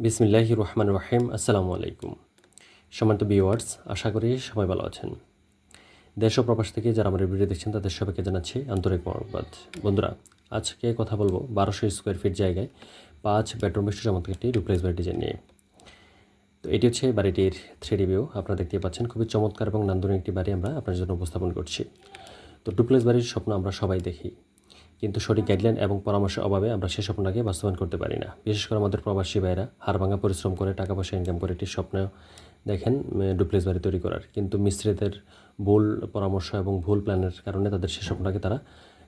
বিসমিল্লাহির রহমানির রহিম। আসসালামু আলাইকুম। সম্মানিত ভিউয়ার্স, আশা করি সবাই ভালো আছেন। দেশ ও প্রবাস থেকে যারা আমার এই ভিডিও দেখছেন তাদের সবাইকে জানাচ্ছি আন্তরিক মোবারকবাদ। বন্ধুরা, আজকে কথা বলবো 1200 স্কোয়ার ফিট জায়গায় 5 বেডরুম বিশিষ্ট চমৎকার একটি ডুপ্লেক্স বাড়ি ডিজাইন নিয়ে। তো এটি হচ্ছে বাড়িটির 3D ভিউ। আপনারা দেখতে পাচ্ছেন খুবই চমৎকার এবং নান্দনিক একটি বাড়ি আমরা আপনার জন্য উপস্থাপন করছি। তো ডুপ্লেক্স বাড়ির স্বপ্ন আমরা সবাই দেখি, কিন্তু সঠিক গাইডলাইন এবং পরামর্শের অভাবে আমরা সেই স্বপ্নটাকে বাস্তবায়ন করতে পারি না। বিশেষ করে আমাদের প্রবাসী ভাইরা হাড়ভাঙা পরিশ্রম করে টাকা পয়সা ইনকাম করে একটি স্বপ্ন দেখেন ডুপ্লেক্স বাড়ি তৈরি করার, কিন্তু মিস্ত্রিদের ভুল পরামর্শ এবং ভুল প্ল্যানের কারণে তাদের সেই স্বপ্নটাকে তারা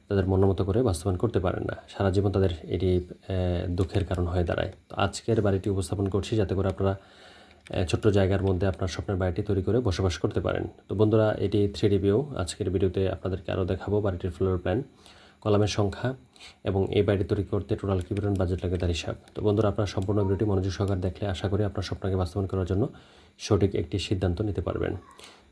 তাদের মন মতো করে বাস্তবায়ন করতে পারেন না। সারা জীবন তাদের এটি দুঃখের কারণ হয়ে দাঁড়ায়। তো আজকের বাড়িটি উপস্থাপন করছি যাতে করে আপনারা ছোট্ট জায়গার মধ্যে আপনার স্বপ্নের বাড়িটি তৈরি করে বসবাস করতে পারেন। তো বন্ধুরা, এটি 3D ভিউ। আজকের ভিডিওতে আপনাদেরকে আরও দেখাবো বাড়িটির ফ্লোর প্ল্যান, কলামের সংখ্যা এবং এই বাড়ি তৈরি করতে টোটাল কী পরিমাণ বাজেট লাগে তার হিসাব। তো বন্ধুরা, আপনার সম্পূর্ণ ভিডিওটি মনোযোগ সহকারে দেখলে আশা করি আপনার স্বপ্নকে বাস্তবায়ন করার জন্য সঠিক একটি সিদ্ধান্ত নিতে পারবেন।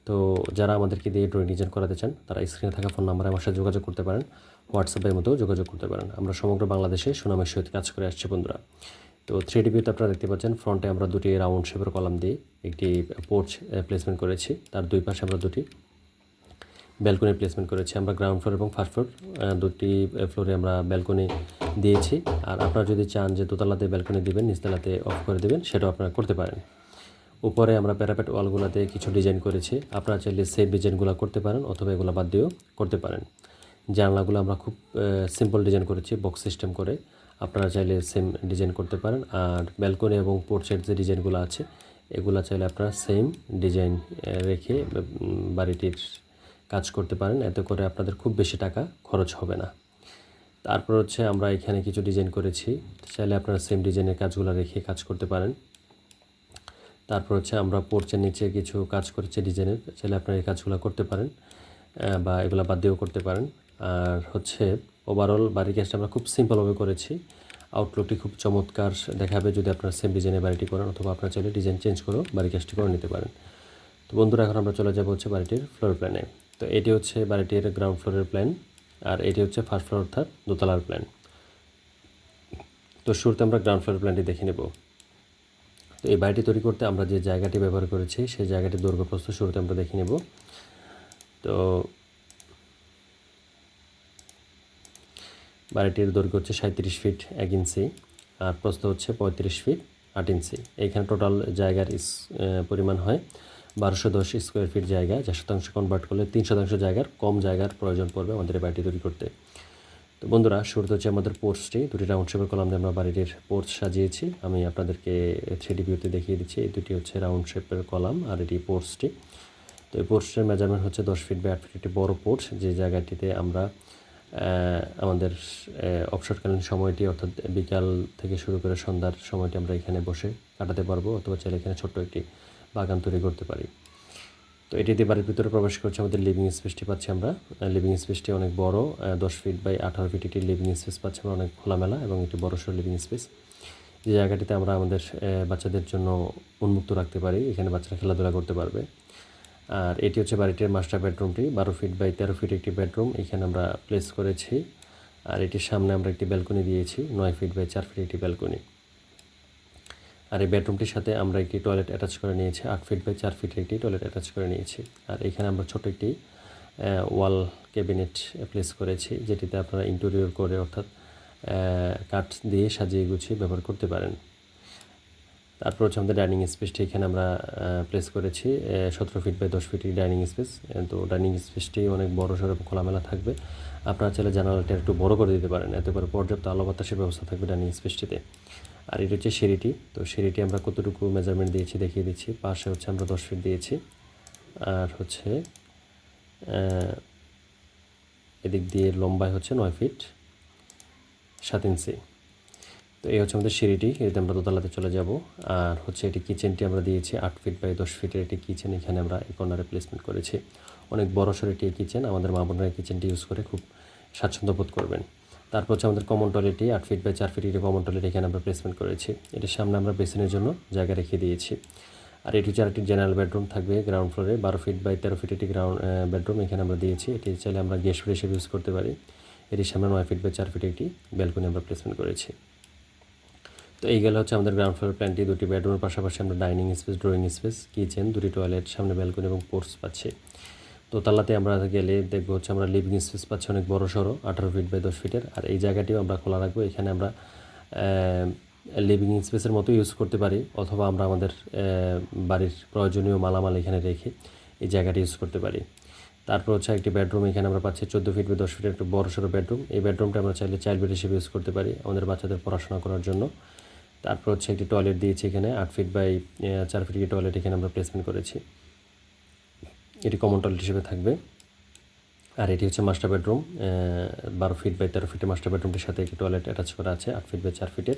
তো যারা আমাদেরকে দিয়ে ড্রয়িং ডিজাইন করাতে চান তারা স্ক্রিনে থাকা ফোন নাম্বারে আমার সাথে যোগাযোগ করতে পারেন, হোয়াটসঅ্যাপের মধ্যেও যোগাযোগ করতে পারেন। আমরা সমগ্র বাংলাদেশে সুনামের সহিত কাজ করে আসছি বন্ধুরা। তো 3D ভিউতে আপনারা দেখতে পাচ্ছেন ফ্রন্টে আমরা দুটি রাউন্ড শেপের কলাম দিয়ে একটি পোর্চ প্লেসমেন্ট করেছি। তার দুই পাশে আমরা দুটি ব্যালকনি প্লেসমেন্ট করেছি। আমরা গ্রাউন্ড ফ্লোর এবং ফার্স্ট ফ্লোর দুটি ফ্লোরে আমরা ব্যালকনি দিয়েছি। আর আপনারা যদি চান যে দোতলাতে ব্যালকনি দিবেন, নিচতলাতে অফ করে দেবেন, সেটাও আপনারা করতে পারেন। উপরে আমরা প্যারাপেট ওয়ালগুলোতে কিছু ডিজাইন করেছি। আপনারা চাইলে সেম ডিজাইনগুলো করতে পারেন অথবা এগুলো বাদ দিয়েও করতে পারেন। জানলাগুলো আমরা খুব সিম্পল ডিজাইন করেছি বক্স সিস্টেম করে। আপনারা চাইলে সেম ডিজাইন করতে পারেন। আর ব্যালকনি এবং পোর্চের যে ডিজাইনগুলো আছে এগুলো চাইলে আপনারা সেম ডিজাইন রেখে বাড়িটির কাজ করতে পারেন। এতে করে আপনাদের খুব বেশি টাকা খরচ হবে না। তারপর হচ্ছে আমরা এখানে কিছু ডিজাইন করেছি, চাইলে আপনারা সেম ডিজাইনের কাজগুলো রেখে কাজ করতে পারেন। তারপর হচ্ছে আমরা পোর্চের নিচে কিছু কাজ করেছি ডিজাইনের, চাইলে আপনারা এই কাজগুলো করতে পারেন বা এগুলো বাদ দিয়েও করতে পারেন। আর হচ্ছে ওভারঅল বাড়ির কাজটা আমরা খুব সিম্পলভাবে করেছি। আউটলুকটি খুব চমৎকার দেখাবে যদি আপনারা সেম ডিজাইনের বাড়িটি করেন, অথবা আপনারা চাইলে ডিজাইন চেঞ্জ করেও বাড়ির কাজটি করে নিতে পারেন। তো বন্ধুরা, এখন আমরা চলে যাব হচ্ছে বাড়িটির ফ্লোর প্ল্যানে। তো এটি হচ্ছে বাড়িটির গ্রাউন্ড ফ্লোরের প্ল্যান, আর এটি হচ্ছে ফার্স্ট ফ্লোর অর্থাৎ দোতলার প্ল্যান। তো শুরুতে আমরা গ্রাউন্ড ফ্লোর প্ল্যানটি দেখে নেব। তো এই বাড়িটি তৈরি করতে আমরা যে জায়গাটি ব্যবহার করেছি সেই জায়গাটির দৈর্ঘ্য প্রস্থ শুরুতে আমরা দেখে নেব। তো বাড়িটির দৈর্ঘ্য হচ্ছে 37 ফিট 1 ইঞ্চি, আর প্রস্থ হচ্ছে 35 ফিট 8 ইঞ্চি। এইখানে টোটাল জায়গার পরিমাণ হয় 1210 স্কোয়ার ফিট জায়গা, যা শতাংশ কনভার্ট করলে 3% জায়গার কম জায়গার প্রয়োজন পড়বে আমাদের এই বাড়িটি তৈরি করতে। তো বন্ধুরা, শুরুতে হচ্ছে আমাদের পোর্চটি, দুটি রাউন্ড শেপের কলাম দিয়ে আমরা বাড়িটির পোর্চ সাজিয়েছি। আমি আপনাদেরকে 3D ভিউতে দেখিয়ে দিচ্ছি। এই দুটি হচ্ছে রাউন্ড শেপের কলাম আর এটি পোর্চটি। তো এই পোর্চের মেজারমেন্ট হচ্ছে 10 ফিট বাই 8 ফিট, একটি বড় পোর্চ, যে জায়গাটিতে আমরা আমাদের অবসরকালীন সময়টি অর্থাৎ বিকাল থেকে শুরু করে সন্ধ্যার সময়টি আমরা এখানে বসে কাটাতে পারবো, অথবা চাইলে এখানে ছোট্ট একটি বাগান তৈরি করতে পারি। তো এটিতে বাড়ির ভিতরে প্রবেশ করছে আমাদের লিভিং স্পেসটি পাচ্ছি আমরা। লিভিং স্পেসটি অনেক বড়, 10 ফিট বাই 18 ফিট একটি লিভিং স্পেস পাচ্ছি আমরা, অনেক খোলামেলা এবং একটি বড়সড় লিভিং স্পেস, যে জায়গাটিতে আমরা আমাদের বাচ্চাদের জন্য উন্মুক্ত রাখতে পারি। এখানে বাচ্চারা খেলাধুলা করতে পারবে। আর এটি হচ্ছে বাড়িটির মাস্টার বেডরুমটি, 12 ফিট বাই 13 ফিট একটি বেডরুম এখানে আমরা প্লেস করেছি। আর এটির সামনে আমরা একটি ব্যালকনি দিয়েছি, 9 ফিট বাই 4 ফিট একটি ব্যালকনি। আর এই বেডরুমটির সাথে আমরা একটি টয়লেট অ্যাটাচ করে নিয়েছি, 8 ফিট বাই 4 ফিট একটি টয়লেট অ্যাটাচ করে নিয়েছি। আর এখানে আমরা ছোট একটি ওয়াল ক্যাবিনেট প্লেস করেছি, যেটিতে আপনারা ইন্টেরিয়র করে অর্থাৎ কাঠ দিয়ে সাজিয়ে গুছিয়ে ব্যবহার করতে পারেন। তারপর হচ্ছে আমাদের ডাইনিং স্পেসটি এখানে আমরা প্লেস করেছি, 17 feet by 10 feet dining space. তো ডাইনিং স্পেসটি অনেক বড় সড়ো খোলামেলা থাকবে। আপনারা চাইলে জানালাটা একটু বড় করে দিতে পারেন, এতে করে পর্যাপ্ত আলো বাতাসের ব্যবস্থা থাকবে ডাইনিং স্পেসটিতে। আর এটা হচ্ছে সিঁড়িটি। তো সিঁড়িটি আমরা কতটুকু মেজারমেন্ট দিয়েছি দেখিয়ে দিচ্ছি। পাশে হচ্ছে আমরা 10 ফিট দিয়েছি, আর হচ্ছে এদিক দিয়ে লম্বায় হচ্ছে 9 ফিট 7 ইঞ্চি। তো এই হচ্ছে আমাদের সিঁড়িটি, এতে আমরা দোতলাতে চলে যাব। আর হচ্ছে এটি কিচেনটি আমরা দিয়েছি 8 ফিট বাই 10 ফিটের একটি কিচেন এখানে আমরা এই কর্নারে প্লেসমেন্ট করেছি। অনেক বড় সড়ো একটি কিচেন, আমাদের মা বোনেরা এই কিচেনটি ইউজ করে খুব স্বাচ্ছন্দ্য বোধ করবেন। তারপর হচ্ছে আমাদের কমন টয়লেটটি 8 ফিট বাই 4 ফিট একটি কমন টয়লেট এখানে আমরা প্লেসমেন্ট করেছি। এটির সামনে আমরা বেসিনের জন্য জায়গা রেখে দিয়েছি। আর এটি হচ্ছে আরেকটি জেনারেল বেডরুম থাকবে গ্রাউন্ড ফ্লোরে, 12 ফিট বাই 13 ফিট একটি বেডরুম এখানে আমরা দিয়েছি। এটি চাইলে আমরা গেস্ট হিসেবে ইউজ করতে পারি। এটির সামনে 9 ফিট বাই 4 ফিট একটি ব্যালকনি আমরা প্লেসমেন্ট করেছি। তো এই গেলে হচ্ছে আমাদের গ্রাউন্ড ফ্লোর প্ল্যানটি। দুটি বেডরুমের পাশাপাশি আমরা dining space, drawing space, kitchen, দুটি টয়লেট, সামনে ব্যালকনি এবং পোর্টস পাচ্ছি। দোতলাতে আমরা গেলে দেখবো হচ্ছে আমরা লিভিং স্পেস পাচ্ছি অনেক বড় সড়ো, 18 ফিট বাই 10 ফিটের। আর এই জায়গাটিও আমরা খোলা রাখবো। এখানে আমরা লিভিং স্পেসের মতো ইউজ করতে পারি, অথবা আমরা আমাদের বাড়ির প্রয়োজনীয় মালামাল এখানে রেখে এই জায়গাটি ইউজ করতে পারি। তারপর হচ্ছে একটি বেডরুম এখানে আমরা পাচ্ছি 14 ফিট বাই 10 ফিটের একটা বড় সড়ো বেডরুম। এই বেডরুমটা আমরা চাইলে চাইল্ড বেড হিসেবে ইউজ করতে পারি আমাদের বাচ্চাদের পড়াশোনা করার জন্য। তারপর হচ্ছে একটি টয়লেট দিয়েছি এখানে, 8 ফিট বাই 4 ফিট টয়লেট এখানে আমরা প্লেসমেন্ট করেছি। এটি কমন টয়লেট হিসেবে থাকবে। আর এটি হচ্ছে মাস্টার বেডরুম, 12 ফিট বাই 13 ফিটের মাস্টার বেডরুমটির সাথে একটি টয়লেট অ্যাটাচ করা আছে, 8 ফিট বাই 4 ফিটের।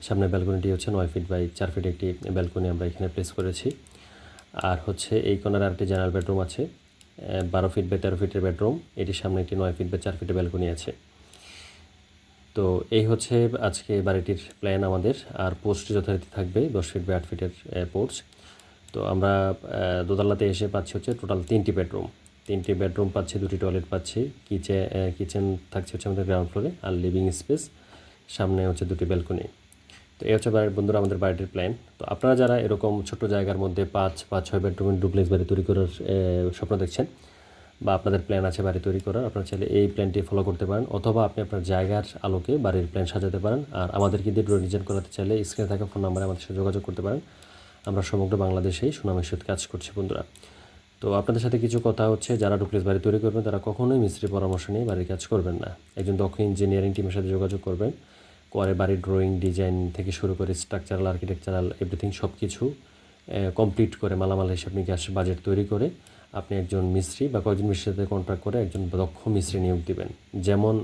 সামনে ব্যালকনিটি হচ্ছে 9 ফিট বাই 4 ফিট একটি ব্যালকনি আমরা এখানে প্লেস করেছি। আর হচ্ছে এই কোণার আরেকটি জেনারেল বেডরুম আছে, 12 ফিট বাই 13 ফিটের বেডরুম। এটির সামনে একটি 9 ফিট বাই 4 ফিটের ব্যালকনি আছে। তো এই হচ্ছে আজকে বাড়িটির প্ল্যান আমাদের। আর পোস্টটি যথারীতি থাকবে 10 ফিট বাই 8 ফিটের পোস্ট। তো আমরা দোতলাতে এসে পাচ্ছি হচ্ছে টোটাল 3টি বেডরুম পাচ্ছি, 2টি টয়লেট পাচ্ছি, কিচেন থাকছে হচ্ছে আমাদের গ্রাউন্ড ফ্লোরে, আর লিভিং স্পেস, সামনে হচ্ছে 2টি ব্যালকনি। তো এই হচ্ছে বন্ধুরা আমাদের বাড়িটির প্ল্যান। তো আপনারা যারা এরকম ছোট জায়গার মধ্যে 5 বা 6 বেডরুমের ডুপ্লেক্স বাড়ি তৈরি করার স্বপ্ন দেখছেন, বা আপনাদের প্ল্যান আছে বাড়ি তৈরি করার, আপনারা চাইলে এই প্ল্যানটি ফলো করতে পারেন, অথবা আপনি আপনার জায়গার আলোকে বাড়ির প্ল্যান সাজাতে পারেন। আর আমাদেরকে দিয়ে ড্রয়িং ডিজাইন করাতে চাইলে স্ক্রিনে থাকা ফোন নাম্বারে আমাদের সাথে যোগাযোগ করতে পারেন। আমরা সমগ্র বাংলাদেশেই সুনামের সাথে কাজ করছি বন্ধুরা। তো আপনাদের সাথে কিছু কথা হচ্ছে, যারা ডুপ্লেক্স বাড়ি তৈরি করবেন তারা কখনোই মিস্ত্রির পরামর্শ নিয়ে বাড়ির কাজ করবেন না। একজন দক্ষ ইঞ্জিনিয়ারিং টিমের সাথে যোগাযোগ করবেন, করে বাড়ির ড্রয়িং ডিজাইন থেকে শুরু করে স্ট্রাকচারাল, আর্কিটেকচারাল এভরিথিং সব কিছু কমপ্লিট করে মালামাল হিসাব নিকাশ বাজেট তৈরি করে আপনি একজন মিস্ত্রি বা কয়েকজন মিস্ত্রির সাথে কন্ট্রাক্ট করে একজন দক্ষ মিস্ত্রি নিয়োগ দিবেন। যেমন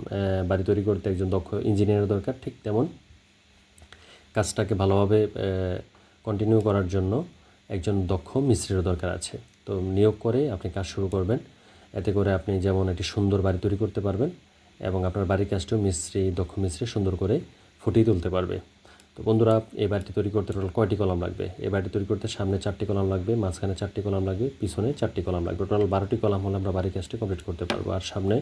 বাড়ি তৈরি করতে একজন দক্ষ ইঞ্জিনিয়ারের দরকার, ঠিক তেমন কাজটাকে ভালোভাবে কন্টিনিউ করার জন্য একজন দক্ষ মিস্ত্রির দরকার আছে। তো নিয়োগ করে আপনি কাজ শুরু করবেন। এতে করে আপনি যেমন একটি সুন্দর বাড়ি তৈরি করতে পারবেন, এবং আপনার বাড়ির কাজটিও দক্ষ মিস্ত্রি সুন্দর করে ফুটিয়ে তুলতে পারবে। তো বন্ধুরা, এই বাড়িটি তৈরি করতে টোটাল কয়টি কলাম লাগবে? এই বাড়িটি তৈরি করতে সামনে 4টি কলাম লাগবে, মাঝখানে 4টি কলাম লাগবে, পিছনে 4টি কলাম লাগবে। টোটাল 12টি কলাম হলে আমরা বাড়ির কাজটি কমপ্লিট করতে পারবো। আর সামনে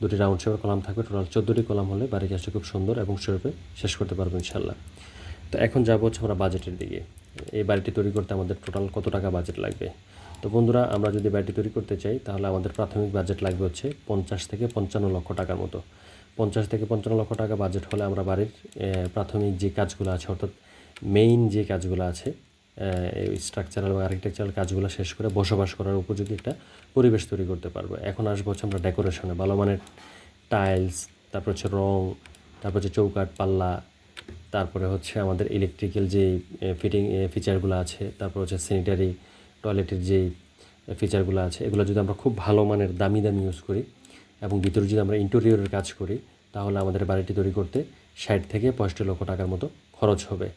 2টি রাউন্ড শেপের কলাম থাকবে। টোটাল 14টি কলাম হলে বাড়ির কাজটি খুব সুন্দর এবং সেরূপে শেষ করতে পারবো ইনশাল্লাহ। তো এখন যাবো হচ্ছে আমরা বাজেটের দিকে। এই বাড়িটি তৈরি করতে আমাদের টোটাল কত টাকা বাজেট লাগবে? তো বন্ধুরা, আমরা যদি বাড়িটি তৈরি করতে চাই তাহলে আমাদের প্রাথমিক বাজেট লাগবে হচ্ছে 50 থেকে 55 লক্ষ টাকার মতো। 50 থেকে 55 লক্ষ টাকা বাজেট হলে আমরা বাড়ির প্রাথমিক যে কাজগুলো আছে, অর্থাৎ মেইন যে কাজগুলো আছে, স্ট্রাকচারাল বা আর্কিটেকচারাল কাজগুলো শেষ করে বসবাস করার উপযোগী একটা পরিবেশ তৈরি করতে পারবো। এখন আসবো হচ্ছে আমরা ডেকোরেশনে। ভালো মানের টাইলস, তারপর হচ্ছে রং, তারপর হচ্ছে চৌকাঠ, পাল্লা, তারপরে হচ্ছে আমাদের ইলেকট্রিক্যাল যে ফিচারগুলো আছে, তারপর হচ্ছে স্যানিটারি টয়লেটের যে ফিচারগুলো আছে, এগুলো যদি আমরা খুব ভালো মানের দামি ইউজ করি এবং ভিতরে যদি আমরা ইন্টেরিয়রের কাজ করি, তাহলে আমাদের বাড়িটি তৈরি করতে 60 থেকে 65 লক্ষ টাকার মতো খরচ হবে।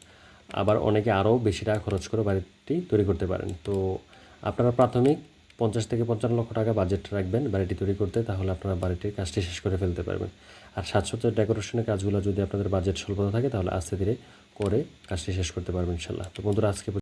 আবার অনেকে আরও বেশি টাকা খরচ করে বাড়িটি তৈরি করতে পারেন। তো আপনারা প্রাথমিক 50 থেকে 55 লক্ষ টাকা বাজেট রাখবেন বাড়িটি তৈরি করতে, তাহলে আপনারা বাড়িটির কাজটি শেষ করে ফেলতে পারবেন। আর সাজসজ্জার ডেকোরেশনের কাজগুলো যদি আপনাদের বাজেট স্বল্পতা থাকে, তাহলে আস্তে ধীরে করে কাজটি শেষ করতে পারবেন ইনশাল্লাহ। তো বন্ধুরা, আজকে